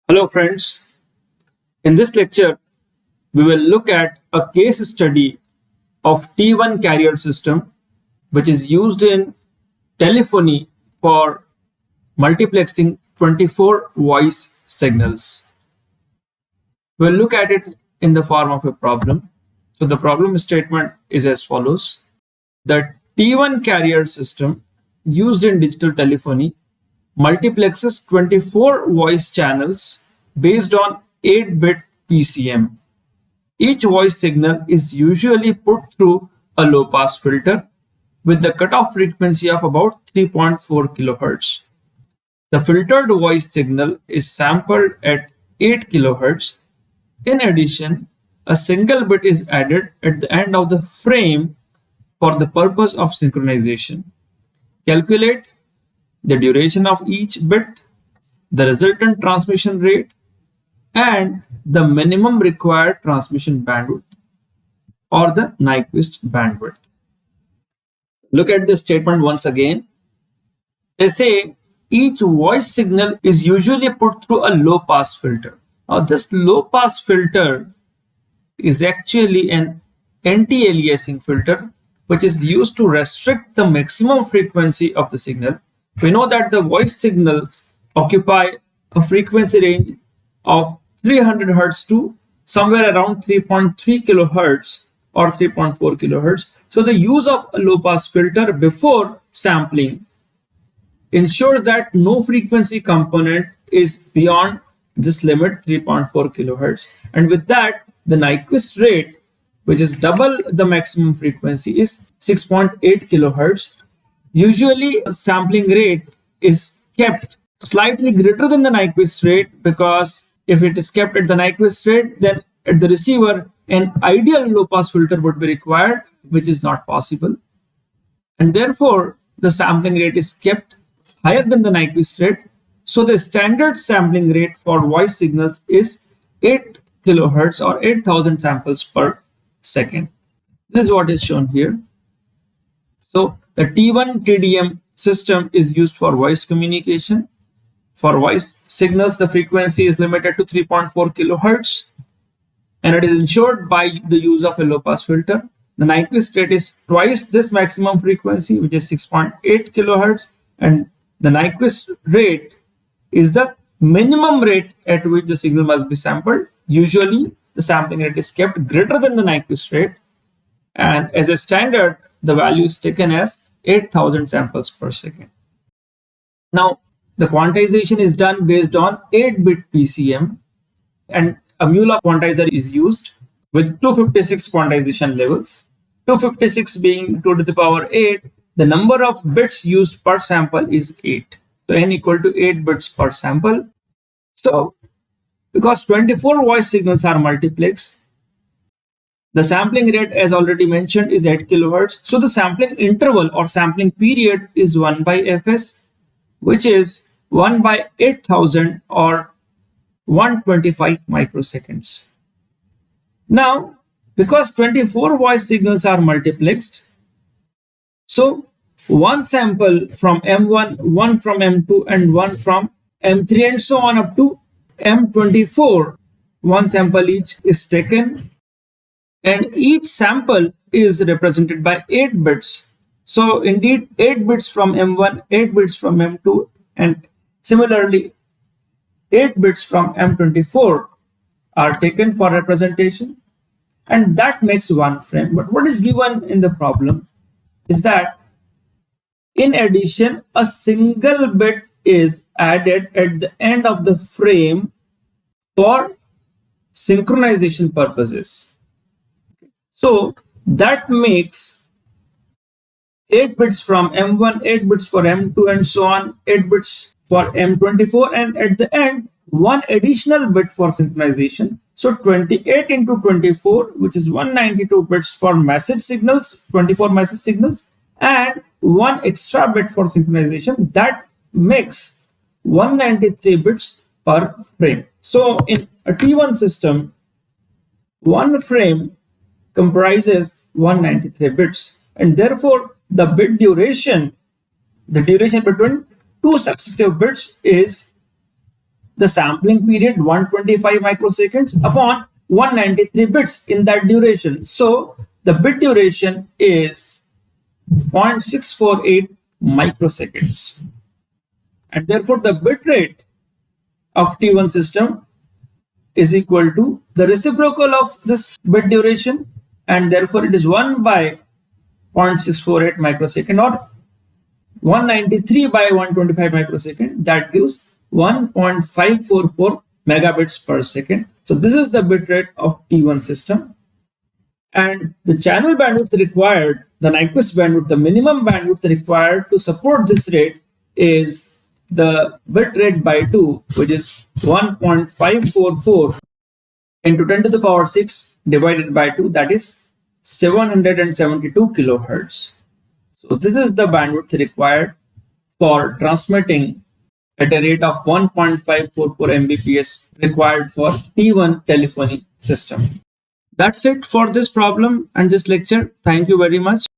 Hello friends, in this lecture we will look at a case study of T1 carrier system which is used in telephony for multiplexing 24 voice signals. We'll look at it in the form of a problem. So the problem statement is as follows. The T1 carrier system used in digital telephony multiplexes 24 voice channels based on 8-bit PCM. Each voice signal is usually put through a low-pass filter with the cutoff frequency of about 3.4 kHz. The filtered voice signal is sampled at 8 kHz. In addition, a single bit is added at the end of the frame for the purpose of synchronization. Calculate the duration of each bit, the resultant transmission rate, and the minimum required transmission bandwidth or the Nyquist bandwidth. Look at this statement once again. They say each voice signal is usually put through a low pass filter. Now this low pass filter is actually an anti-aliasing filter which is used to restrict the maximum frequency of the signal. We know that the voice signals occupy a frequency range of 300 Hz to somewhere around 3.3 kHz or 3.4 kHz. So the use of a low pass filter before sampling ensures that no frequency component is beyond this limit 3.4 kHz, and with that the Nyquist rate, which is double the maximum frequency, is 6.8 kHz. Usually sampling rate is kept slightly greater than the Nyquist rate, because if it is kept at the Nyquist rate, then at the receiver an ideal low pass filter would be required, which is not possible, and therefore the sampling rate is kept higher than the Nyquist rate. So the standard sampling rate for voice signals is 8 kHz or 8000 samples per second. This is what is shown here. So the T1 TDM system is used for voice communication. For voice signals, the frequency is limited to 3.4 kHz and it is ensured by the use of a low pass filter. The Nyquist rate is twice this maximum frequency, which is 6.8 kHz, and the Nyquist rate is the minimum rate at which the signal must be sampled. Usually the sampling rate is kept greater than the Nyquist rate, and as a standard the value is taken as 8000 samples per second. Now the quantization is done based on 8-bit PCM, and a Mueller quantizer is used with 256 quantization levels. 256 being 2 to the power 8, the number of bits used per sample is 8. So n equal to 8 bits per sample. So because 24 voice signals are multiplexed, the sampling rate, as already mentioned, is 8 kHz. So the sampling interval or sampling period is 1 by fs, which is 1 by 8000 or 125 microseconds. Now, because 24 voice signals are multiplexed, so one sample from M1, one from M2, and one from M3, and so on up to M24, one sample each is taken, and each sample is represented by 8 bits. So indeed 8 bits from M1, 8 bits from M2, and similarly 8 bits from M24 are taken for representation, and that makes one frame. But what is given in the problem is that in addition a single bit is added at the end of the frame for synchronization purposes. So that makes 8 bits from M1, 8 bits for M2, and so on, 8 bits for M24, and at the end one additional bit for synchronization. So 28 into 24, which is 192 bits for message signals, 24 message signals, and one extra bit for synchronization. That makes 193 bits per frame. So in a T1 system, one frame comprises 193 bits, and therefore the bit duration, the duration between two successive bits, is the sampling period 125 microseconds upon 193 bits in that duration. So the bit duration is 0.648 microseconds. And therefore the bit rate of T1 system is equal to the reciprocal of this bit duration, and therefore it is 1 by 0.648 microsecond or 193 by 125 microsecond. That gives 1.544 megabits per second. So this is the bit rate of T1 system. And the channel bandwidth required, the Nyquist bandwidth, the minimum bandwidth required to support this rate is the bit rate by 2, which is 1.544 into 10 to the power 6 divided by 2, that is 772 kilohertz. So this is the bandwidth required for transmitting at a rate of 1.544 Mbps required for T1 telephony system. That's it for this problem and this lecture. Thank you very much.